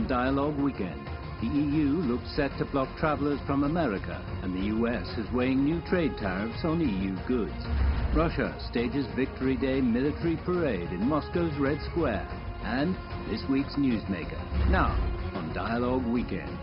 on Dialogue Weekend. The EU looks set to block travellers from America, and the US is weighing new trade tariffs on EU goods. Russia stages Victory Day military parade in Moscow's Red Square. And this week's Newsmaker, now on Dialogue Weekend.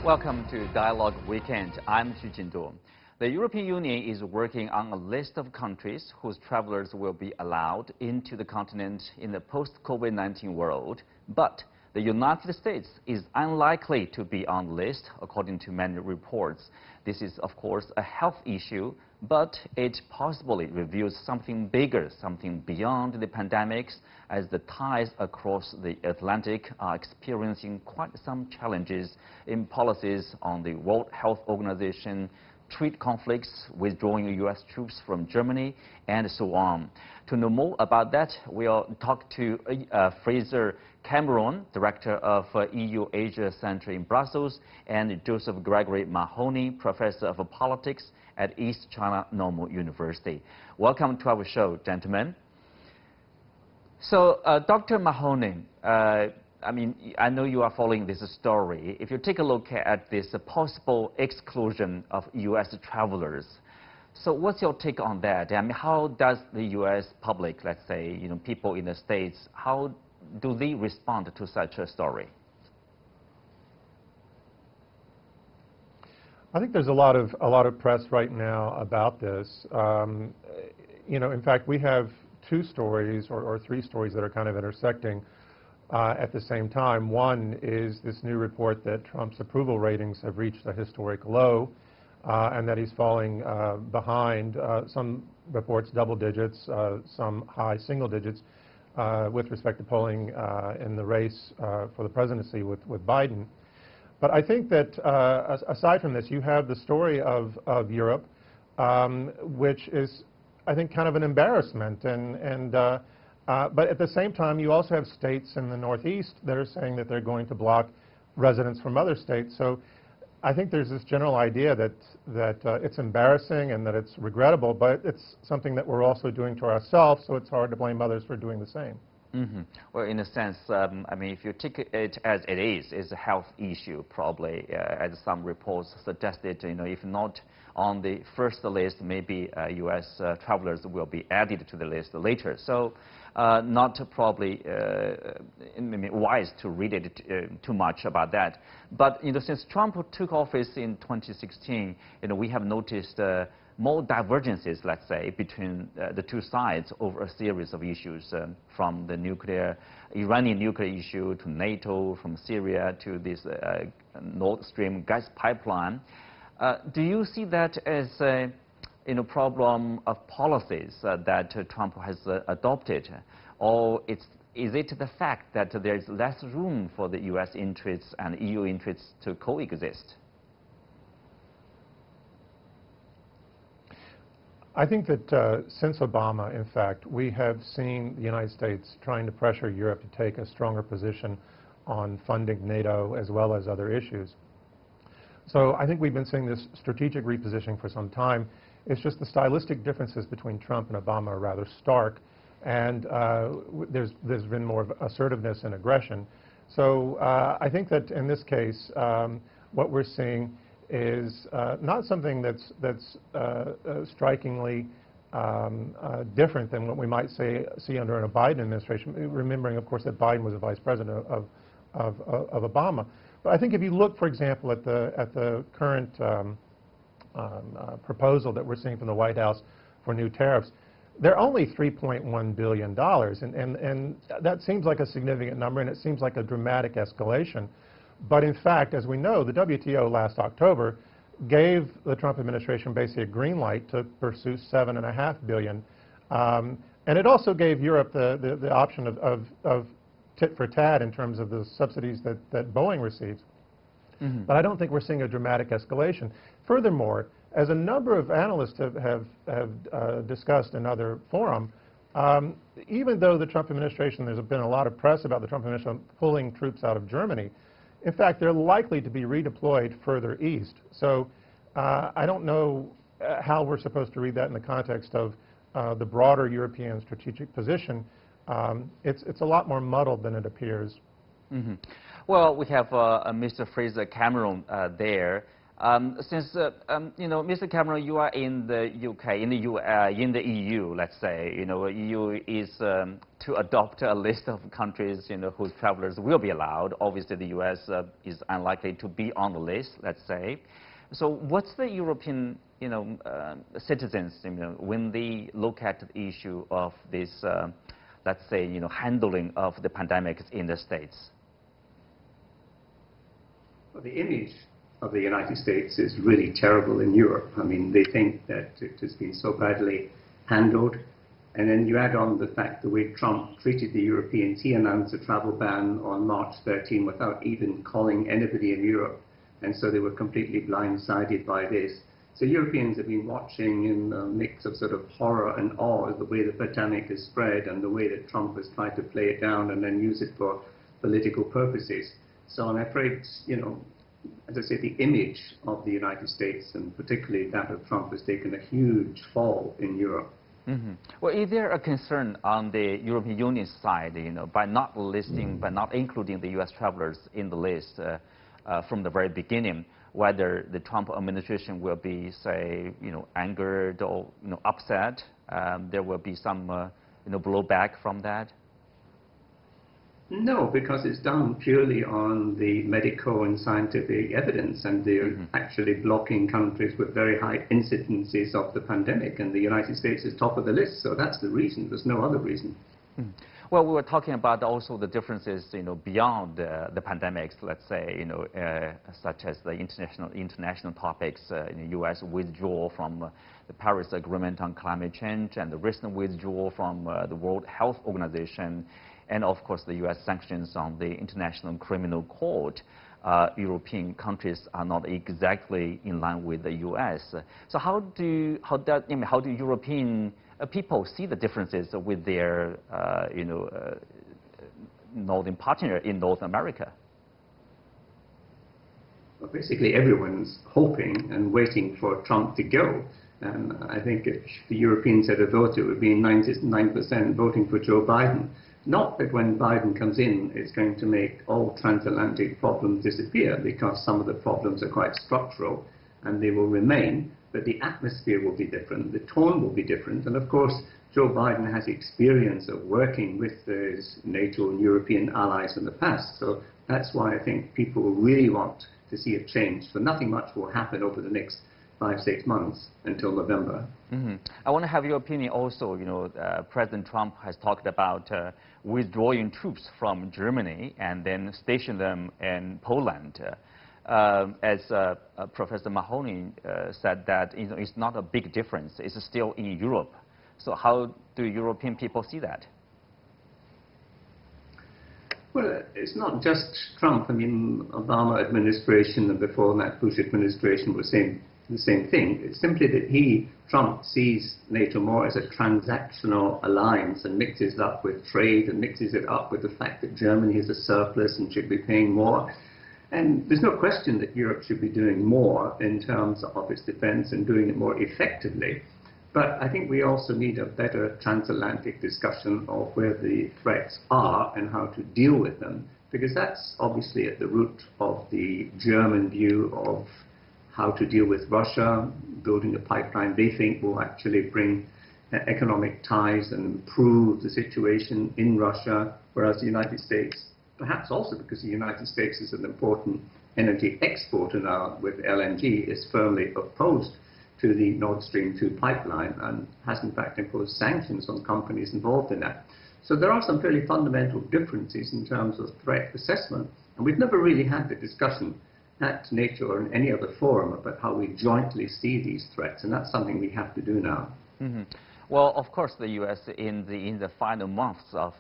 Welcome to Dialogue Weekend. I'm Xu Jindu. The European Union is working on a list of countries whose travelers will be allowed into the continent in the post-COVID-19 world. But the United States is unlikely to be on the list, according to many reports. This is, of course, a health issue, but it possibly reveals something bigger, something beyond the pandemics, as the ties across the Atlantic are experiencing quite some challenges in policies on the World Health Organization, trade conflicts, withdrawing U.S. troops from Germany, and so on. To know more about that, we'll talk to Fraser Cameron, Director of EU-Asia Center in Brussels, and Joseph Gregory Mahoney, Professor of Politics at East China Normal University. Welcome to our show, gentlemen. So, Dr. Mahoney, I know you are following this story. If you take a look at this possible exclusion of U.S. travelers, so what's your take on that? I mean, how does the U.S. public, let's say, people in the States, how do they respond to such a story? I think there's a lot of press right now about this. In fact, we have two stories or three stories that are kind of intersecting at the same time. One is this new report that Trump's approval ratings have reached a historic low, and that he's falling behind some reports double digits, some high single digits with respect to polling in the race for the presidency with Biden. But I think that aside from this, you have the story of Europe, which is, I think, kind of an embarrassment. But at the same time, you also have states in the Northeast that are saying that they're going to block residents from other states. So I think there's this general idea that it's embarrassing and that it's regrettable, but it's something that we're also doing to ourselves, so it's hard to blame others for doing the same. Mm-hmm. Well, in a sense, if you take it as it is, it's a health issue, probably, as some reports suggested, if not on the first list, maybe U.S. travelers will be added to the list later. So not probably wise to read it too much about that. But since Trump took office in 2016, we have noticed more divergences, let's say, between the two sides over a series of issues, from the Iranian nuclear issue to NATO, from Syria to this Nord Stream gas pipeline. Do you see that as a problem of policies that Trump has adopted, or is it the fact that there is less room for the U.S. interests and EU interests to coexist? I think that since Obama, in fact, we have seen the United States trying to pressure Europe to take a stronger position on funding NATO as well as other issues. So I think we've been seeing this strategic repositioning for some time. It's just the stylistic differences between Trump and Obama are rather stark, and there's been more of assertiveness and aggression. So I think that in this case, what we're seeing is not something that's strikingly different than what we might see under a Biden administration, remembering, of course, that Biden was a vice president of Obama. But I think if you look, for example, at the current proposal that we're seeing from the White House for new tariffs, they're only $3.1 billion, and that seems like a significant number, and it seems like a dramatic escalation. But in fact, as we know, the WTO last October gave the Trump administration basically a green light to pursue $7.5 billion. And it also gave Europe the option of tit for tat in terms of the subsidies that Boeing receives. Mm-hmm. But I don't think we're seeing a dramatic escalation. Furthermore, as a number of analysts have discussed in other forums, even though the Trump administration, there's been a lot of press about the Trump administration pulling troops out of Germany, in fact, they're likely to be redeployed further east. So I don't know how we're supposed to read that in the context of the broader European strategic position It's a lot more muddled than it appears. Mm-hmm. Well, we have Mr. Fraser Cameron there. Since Mr. Cameron, you are in the UK, in the EU, let's say, EU is to adopt a list of countries, whose travelers will be allowed. Obviously, the US is unlikely to be on the list, let's say. So, what's the European, citizens, when they look at the issue of this, let's say, handling of the pandemic in the States? Well, the image of the United States is really terrible in Europe. I mean, they think that it has been so badly handled. And then you add on the fact the way Trump treated the Europeans. He announced a travel ban on March 13 without even calling anybody in Europe. And so they were completely blindsided by this. So Europeans have been watching in a mix of sort of horror and awe the way the pandemic has spread and the way that Trump has tried to play it down and then use it for political purposes. So I'm afraid, as I say, the image of the United States, and particularly that of Trump, has taken a huge fall in Europe. Mm-hmm. Well, is there a concern on the European Union side, by not listing, by not including the U.S. travelers in the list from the very beginning, whether the Trump administration will be, say, angered or upset? There will be some, blowback from that? No, because it's done purely on the medical and scientific evidence, and they're actually blocking countries with very high incidences of the pandemic, and the United States is top of the list, so that's the reason. There's no other reason. Well, we were talking about also the differences, beyond the pandemics, let's say, such as the international topics, U.S. withdrawal from the Paris Agreement on climate change and the recent withdrawal from the World Health Organization, and of course the U.S. sanctions on the International Criminal Court. European countries are not exactly in line with the U.S. So how do European people see the differences with their northern partner in North America? Well, basically everyone's hoping and waiting for Trump to go. And I think if the Europeans had a vote, it would be 99% voting for Joe Biden. Not that when Biden comes in, it's going to make all transatlantic problems disappear, because some of the problems are quite structural and they will remain, but the atmosphere will be different, the tone will be different, and of course Joe Biden has experience of working with his NATO and European allies in the past, so that's why I think people really want to see a change. So nothing much will happen over the next 5-6 months until November. I want to have your opinion also. President Trump has talked about withdrawing troops from Germany and then station them in Poland. As Professor Mahoney said, that it's not a big difference. It's still in Europe. So how do European people see that? Well, it's not just Trump. I mean, Obama administration and before that Bush administration were saying the same thing. It's simply that Trump sees NATO more as a transactional alliance and mixes it up with trade and mixes it up with the fact that Germany has a surplus and should be paying more. And there's no question that Europe should be doing more in terms of its defense and doing it more effectively. But I think we also need a better transatlantic discussion of where the threats are and how to deal with them, because that's obviously at the root of the German view of how to deal with Russia, building a pipeline they think will actually bring economic ties and improve the situation in Russia, whereas the United States, perhaps also because the United States is an important energy exporter now with LNG, is firmly opposed to the Nord Stream 2 pipeline and has in fact imposed sanctions on companies involved in that. So there are some fairly fundamental differences in terms of threat assessment, and we've never really had the discussion at NATO or in any other forum about how we jointly see these threats, and that's something we have to do now. Well, of course, the U.S. in the final months of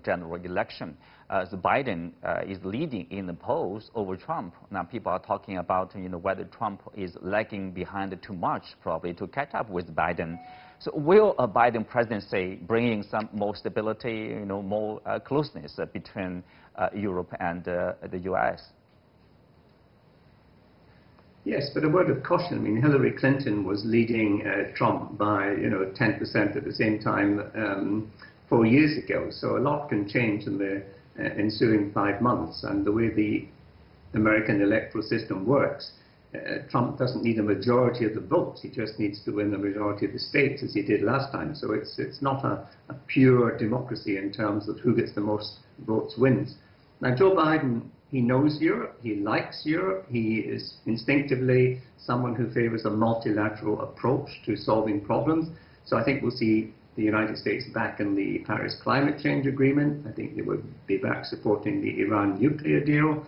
general election, Biden is leading in the polls over Trump. Now people are talking about whether Trump is lagging behind too much, probably to catch up with Biden. So will a Biden presidency bringing some more stability, more closeness between Europe and the U.S.? Yes, but a word of caution. I mean, Hillary Clinton was leading Trump by 10% at the same time. 4 years ago. So a lot can change in the ensuing 5 months. And the way the American electoral system works, Trump doesn't need a majority of the votes. He just needs to win the majority of the states, as he did last time. So it's not a pure democracy in terms of who gets the most votes wins. Now, Joe Biden, he knows Europe. He likes Europe. He is instinctively someone who favors a multilateral approach to solving problems. So I think we'll see the United States back in the Paris Climate Change Agreement. I think they will be back supporting the Iran nuclear deal.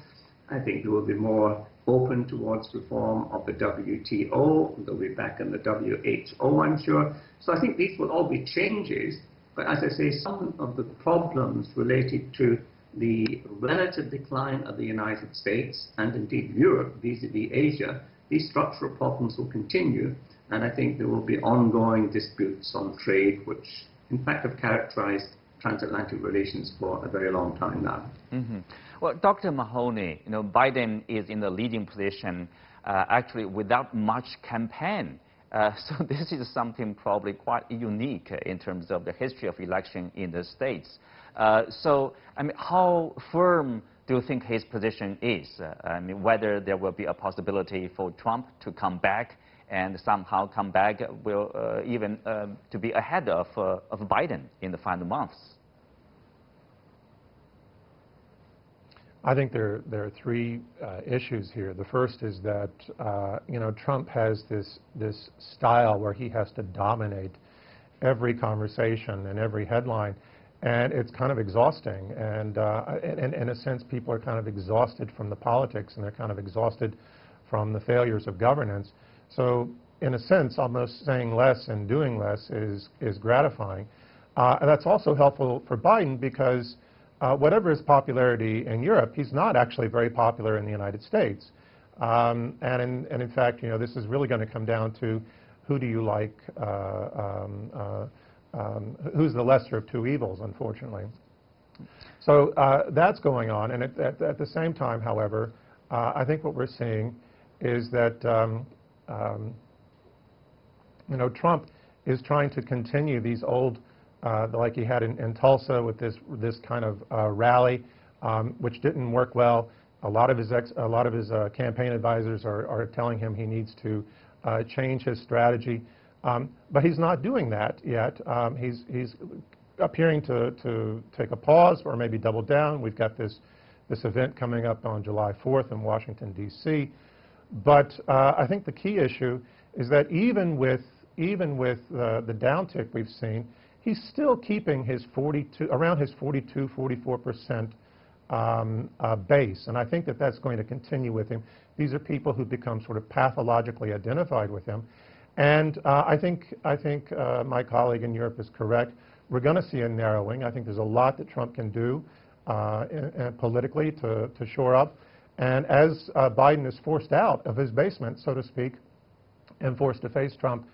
I think they will be more open towards reform of the WTO. They'll be back in the WHO, I'm sure. So I think these will all be changes. But as I say, some of the problems related to the relative decline of the United States and indeed Europe vis-a-vis Asia, these structural problems will continue. And I think there will be ongoing disputes on trade, which in fact have characterized transatlantic relations for a very long time now. Mm-hmm. Well, Dr. Mahoney, Biden is in the leading position, actually without much campaign. So this is something probably quite unique in terms of the history of election in the States. So, I mean, how firm do you think his position is? I mean, whether there will be a possibility for Trump to come back and somehow come back will even to be ahead of Biden in the final months? I think there are three issues here. The first is that Trump has this style where he has to dominate every conversation and every headline, and it's kind of exhausting. And in a sense, people are kind of exhausted from the politics, and they're kind of exhausted from the failures of governance. So, in a sense, almost saying less and doing less is gratifying. And that's also helpful for Biden because whatever his popularity in Europe, he's not actually very popular in the United States. And in fact, this is really going to come down to who do you like, who's the lesser of two evils, unfortunately. So that's going on. And at the same time, however, I think what we're seeing is that Trump is trying to continue these old, like he had in Tulsa with this kind of rally, which didn't work well. A lot of his campaign advisors are telling him he needs to change his strategy, but he's not doing that yet. He's appearing to take a pause or maybe double down. We've got this event coming up on July 4th in Washington, D.C. But I think the key issue is that even with the downtick we've seen, he's still keeping his around his 44% base, and I think that's going to continue with him. These are people who become sort of pathologically identified with him, and I think my colleague in Europe is correct. We're going to see a narrowing. I think there's a lot that Trump can do politically to shore up, and as Biden is forced out of his basement, so to speak, and forced to face Trump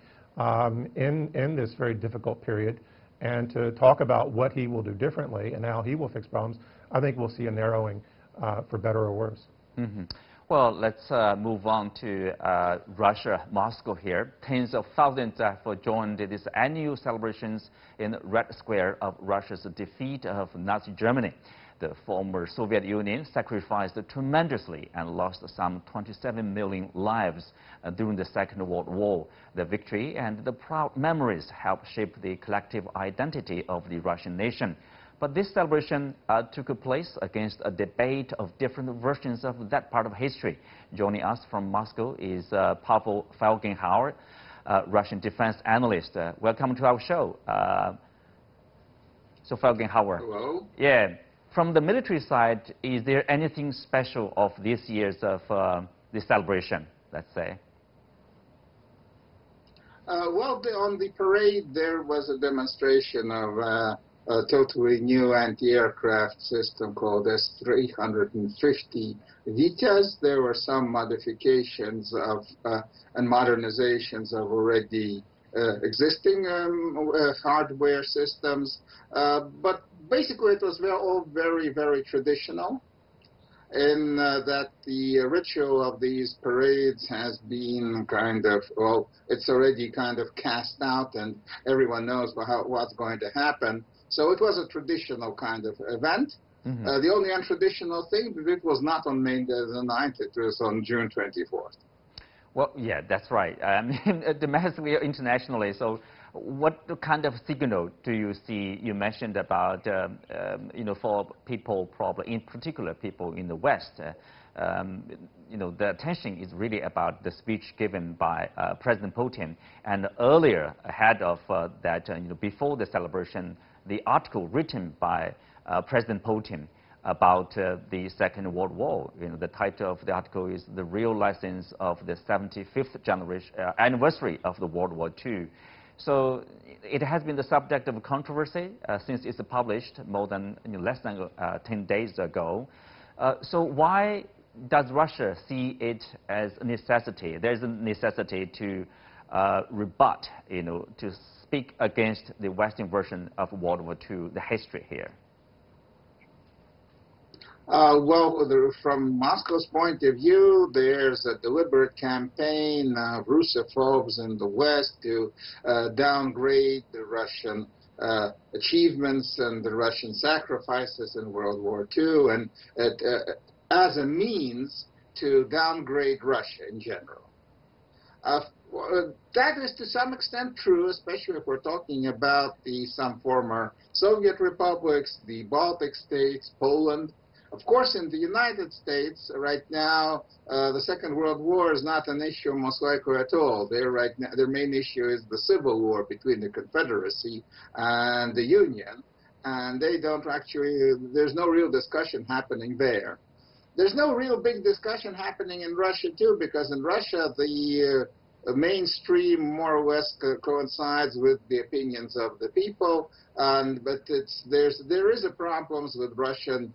in this very difficult period, and to talk about what he will do differently and how he will fix problems, I think we'll see a narrowing for better or worse. Mm-hmm. Well, let's move on to Russia, Moscow here. Tens of thousands have joined these annual celebrations in Red Square of Russia's defeat of Nazi Germany. The former Soviet Union sacrificed tremendously and lost some 27 million lives during the Second World War. The victory and the proud memories helped shape the collective identity of the Russian nation. But this celebration took place against a debate of different versions of that part of history. Joining us from Moscow is Pavel Felgenhauer, Russian defense analyst. Welcome to our show. So Felgenhauer. Hello. Yeah. From the military side, is there anything special of this year's of the celebration, let's say? Well, on the parade, there was a demonstration of a totally new anti-aircraft system called S-350 Vityaz. There were some modifications of and modernizations of already existing hardware systems, but basically it was all very, very traditional in that the ritual of these parades has been kind of, well, it's already kind of cast out and everyone knows what's going to happen. So it was a traditional kind of event. The only untraditional thing, that it was not on May the 9th, it was on June 24th. Well, yeah, that's right. Domestically or internationally, so what kind of signal do you see? You mentioned about, you know, for people, probably in particular people in the West, you know, the attention is really about the speech given by President Putin, and earlier, ahead of that, you know, before the celebration, the article written by President Putin about the Second World War. You know, the title of the article is "The Real Lessons of the 75th Anniversary of the World War II." So it has been the subject of controversy since it's published more than, you know, less than 10 days ago. So why does Russia see it as a necessity? There's a necessity to rebut, you know, to speak against the Western version of World War II, the history here. Well, from Moscow's point of view, there's a deliberate campaign of Russophobes in the West to downgrade the Russian achievements and the Russian sacrifices in World War II, and as a means to downgrade Russia in general. That is to some extent true, especially if we're talking about some former Soviet republics, the Baltic states, Poland. Of course, in the United States, right now, the Second World War is not an issue most likely at all. Their main issue is the civil war between the Confederacy and the Union, and they don't actually, there's no real discussion happening there. There's no real big discussion happening in Russia, too, because in Russia, the mainstream more or less coincides with the opinions of the people, but there is a problems with Russian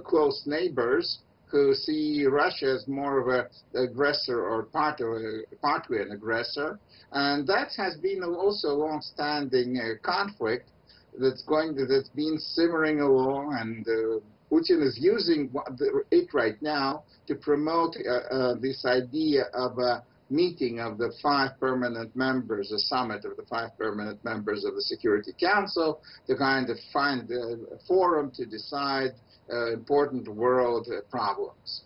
close neighbors who see Russia as more of an aggressor or partly an aggressor, and that has been also a long-standing conflict that's been simmering along, and Putin is using it right now to promote this idea of a meeting of the 5 permanent members, a summit of the 5 permanent members of the Security Council, to kind of find a forum to decide important world problems.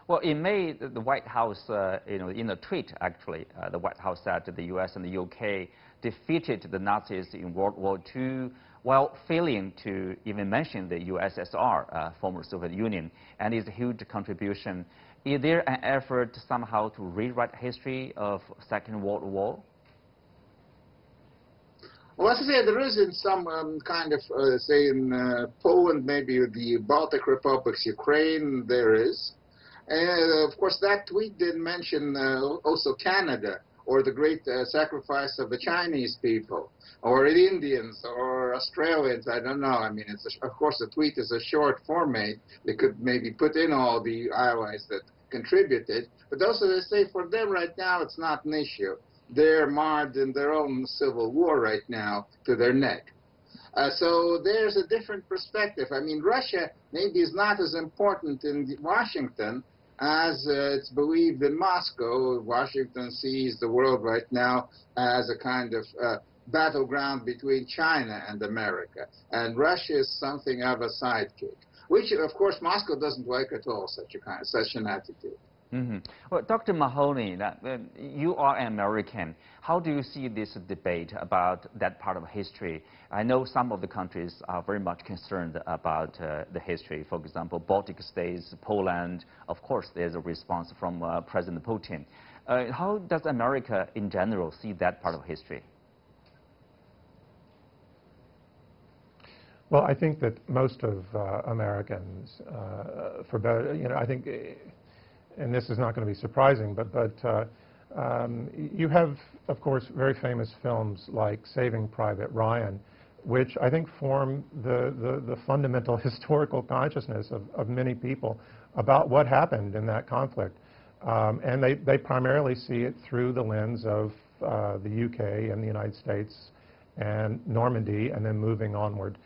Well, in May, the White House, you know, in a tweet, actually, the White House said the U.S. and the UK defeated the Nazis in World War II, while failing to even mention the USSR, former Soviet Union, and its huge contribution. Is there an effort somehow to rewrite history of Second World War? Well, as I say, there is in some kind of, say in Poland, maybe the Baltic republics, Ukraine, there is. And of course, that tweet didn't mention also Canada, or the great sacrifice of the Chinese people, or the Indians, or Australians, I don't know. I mean, of course, the tweet is a short format. They could maybe put in all the allies that contributed. But also, they say, for them right now, it's not an issue. They're marred in their own civil war right now to their neck. So there's a different perspective. I mean, Russia maybe is not as important in Washington as it's believed in Moscow. Washington sees the world right now as a kind of battleground between China and America. And Russia is something of a sidekick, which, of course, Moscow doesn't like at all, such an attitude. Well, Dr. Mahoney, you are an American. How do you see this debate about that part of history? I know some of the countries are very much concerned about the history. For example, Baltic states, Poland. Of course, there's a response from President Putin. How does America in general see that part of history? Well, I think that most of Americans, for better, you know, I think, and this is not going to be surprising, but you have, of course, very famous films like Saving Private Ryan, which I think form the fundamental historical consciousness of many people about what happened in that conflict. And they primarily see it through the lens of the UK and the United States and Normandy, and then moving onward.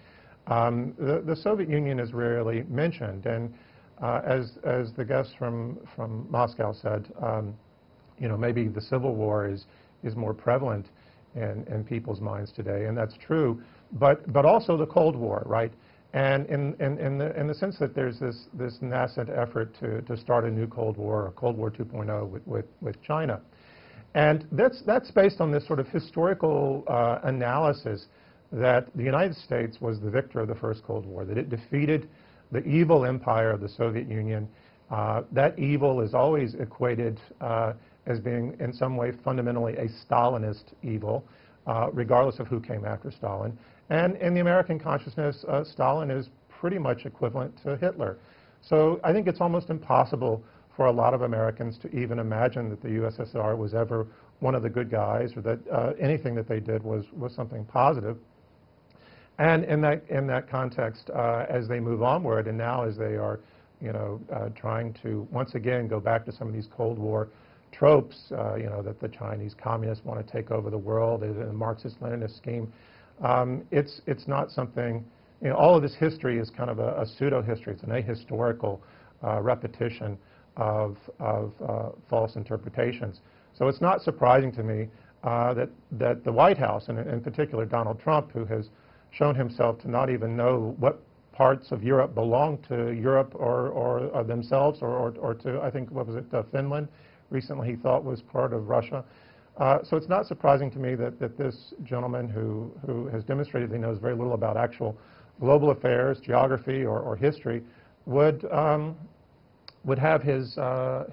The Soviet Union is rarely mentioned, and as the guest from Moscow said, you know, maybe the Civil War is more prevalent in people's minds today, and that's true. but also the Cold War, right? And in the sense that there's this nascent effort to start a new Cold War, or Cold War 2.0 with China. And that's based on this sort of historical analysis that the United States was the victor of the First Cold War, that it defeated the evil empire of the Soviet Union. That evil is always equated as being in some way fundamentally a Stalinist evil, regardless of who came after Stalin. And in the American consciousness, Stalin is pretty much equivalent to Hitler. So I think it's almost impossible for a lot of Americans to even imagine that the USSR was ever one of the good guys, or that anything that they did was something positive. And in that context, as they move onward, and now as they are, trying to once again go back to some of these Cold War tropes, that the Chinese communists want to take over the world in a Marxist-Leninist scheme, it's not something. All of this history is kind of a pseudo-history. It's an ahistorical repetition of false interpretations. So it's not surprising to me that the White House, and in particular Donald Trump, who has shown himself to not even know what parts of Europe belong to Europe or themselves, or to, I think, what was it, Finland, recently he thought was part of Russia. So it's not surprising to me that this gentleman who has demonstrated he knows very little about actual global affairs, geography, or history would have his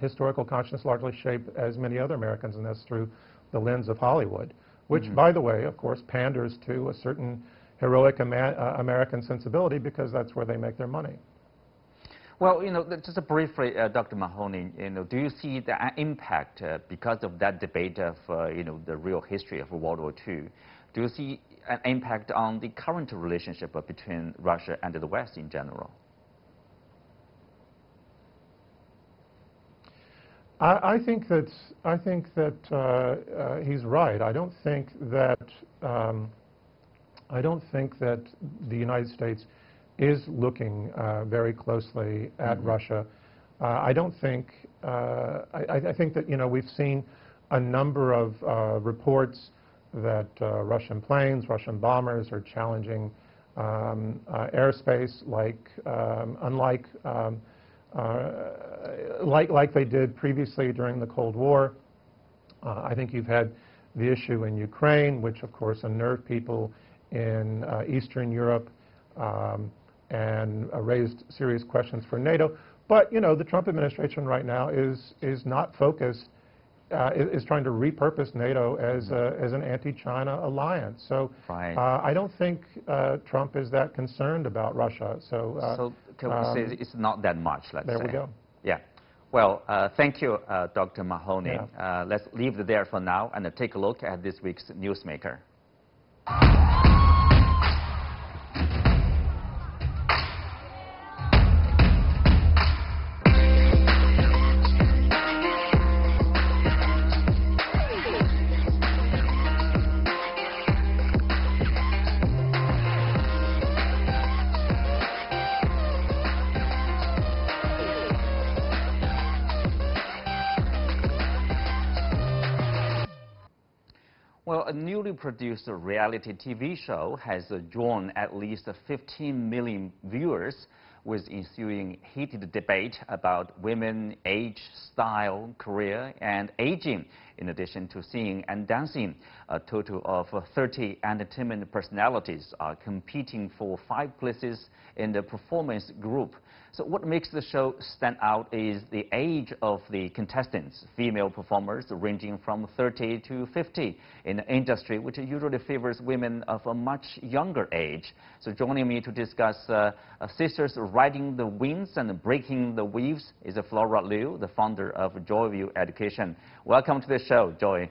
historical consciousness largely shaped as many other Americans, and that's through the lens of Hollywood, which, by the way, of course, panders to a certain heroic American sensibility because that's where they make their money. Well, just briefly, Dr. Mahoney, do you see the impact because of that debate of, the real history of World War II? Do you see an impact on the current relationship between Russia and the West in general? I think that he's right. I don't think that the United States is looking very closely at Russia. I think that we've seen a number of reports that Russian planes, Russian bombers are challenging airspace unlike they did previously during the Cold War. I think you've had the issue in Ukraine, which of course unnerved people in Eastern Europe and raised serious questions for NATO. But the Trump administration right now is not focused, is trying to repurpose NATO as an anti-China alliance. So I don't think Trump is that concerned about Russia. So can we say it's not that much, let's say. There we go. Yeah. Well, thank you, Dr. Mahoney. Yeah. Let's leave it there for now and take a look at this week's Newsmaker. Well, a newly produced reality TV show has drawn at least 15 million viewers, with ensuing heated debate about women, age, style, career, and aging. In addition to singing and dancing, a total of 30 entertainment personalities are competing for 5 places in the performance group. So what makes the show stand out is the age of the contestants, female performers ranging from 30 to 50 in an industry which usually favors women of a much younger age. So joining me to discuss Sisters Riding the Winds and Breaking the Weaves is Flora Liu, the founder of Joyview Education. Welcome to the show, Joy.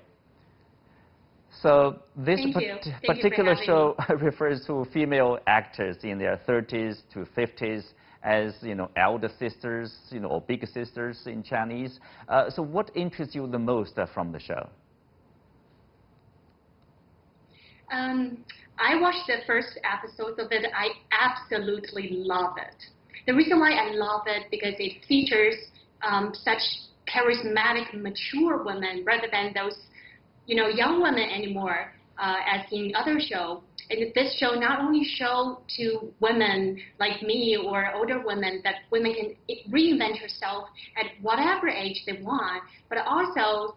So this particular show refers to female actors in their 30s to 50s as, elder sisters, or big sisters in Chinese. So what interests you the most from the show? I watched the first episode of it. I absolutely love it. The reason why I love it because it features such charismatic, mature women rather than those, young women anymore. as in other shows. And this show not only show to women like me or older women that women can reinvent yourself at whatever age they want, but also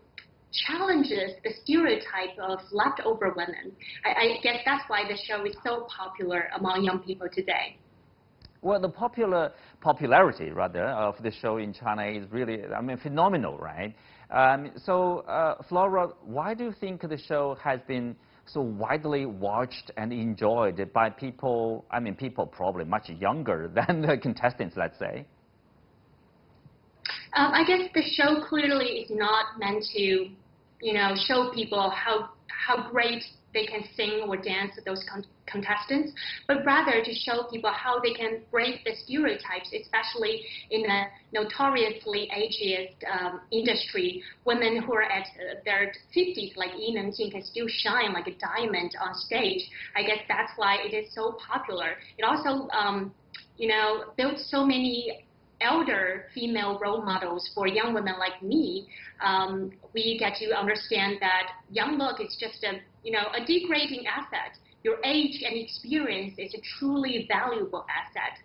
challenges the stereotype of leftover women. I guess that's why the show is so popular among young people today. Well, the popularity, rather, of the show in China is really, phenomenal, right? Flora, why do you think the show has been so widely watched and enjoyed by people, people probably much younger than the contestants, let's say? I guess the show clearly is not meant to, show people how great they can sing or dance with those contestants, but rather to show people how they can break the stereotypes, especially in a notoriously ageist industry. Women who are at their 50s, like Yi Nengqing, can still shine like a diamond on stage. I guess that's why it is so popular. It also, built so many elder female role models for young women like me. We get to understand that young look is just a degrading asset. Your age and experience is a truly valuable asset.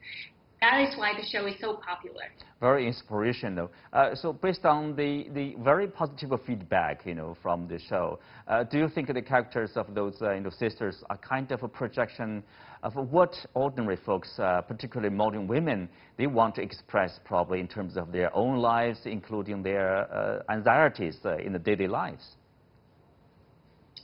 That is why the show is so popular. Very inspirational. So based on the very positive feedback, from the show, do you think the characters of those sisters are kind of a projection of what ordinary folks, particularly modern women, they want to express probably in terms of their own lives, including their anxieties in the daily lives?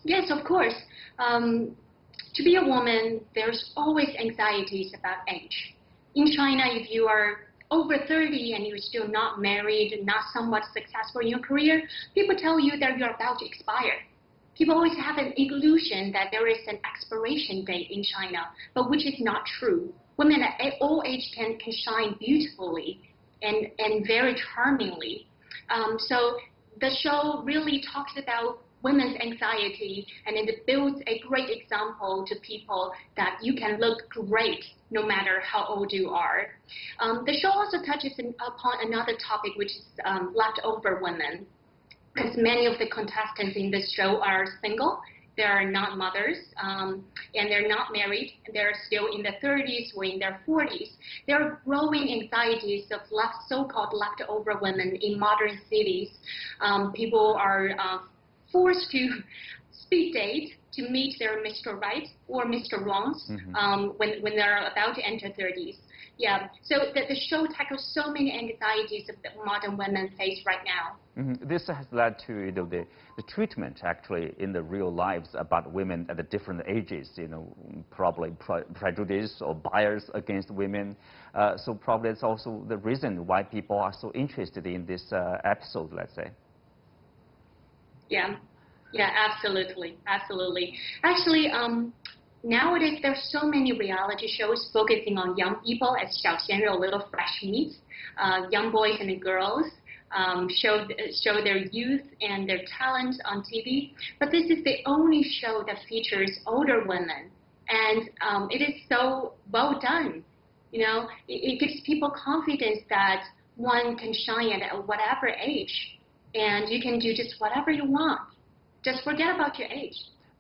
Yes, of course. To be a woman, there's always anxieties about age. In China, if you are over 30 and you're still not married, not somewhat successful in your career, people tell you that you're about to expire. People always have an illusion that there is an expiration date in China, but which is not true. Women at all ages can shine beautifully and very charmingly. So the show really talks about women's anxiety, and it builds a great example to people that you can look great no matter how old you are. The show also touches upon another topic, which is leftover women, because many of the contestants in this show are single. They are not mothers, and they're not married. They're still in their 30s or in their 40s. There are growing anxieties of so-called leftover women in modern cities. People are forced to speed date to meet their Mr. Right or Mr. Wrongs when they're about to enter 30s. Yeah, so the show tackles so many anxieties that modern women face right now. This has led to the treatment actually in the real lives about women at the different ages, probably prejudice or bias against women. So probably it's also the reason why people are so interested in this episode, let's say. Yeah, absolutely. Actually, nowadays there's so many reality shows focusing on young people as 小鲜肉, little fresh meat. Young boys and girls show their youth and their talent on TV. But this is the only show that features older women, and it is so well done. It gives people confidence that one can shine at whatever age. And you can do just whatever you want. Just forget about your age.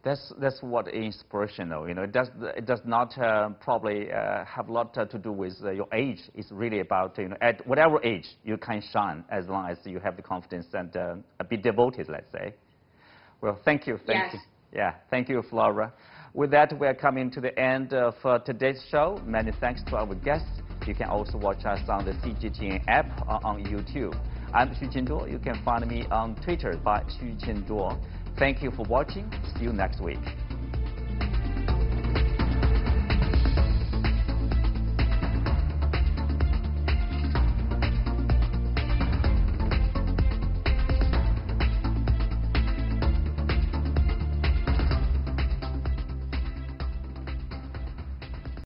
That's what is inspirational. It does not probably have a lot to do with your age. It's really about at whatever age you can shine as long as you have the confidence and be devoted, let's say. Well, thank you. Yes. Yeah, thank you, Flora. With that, we're coming to the end of today's show. Many thanks to our guests. You can also watch us on the CGTN app on YouTube. I'm Xu Jinduo. You can find me on Twitter by Xu Jinduo. Thank you for watching. See you next week.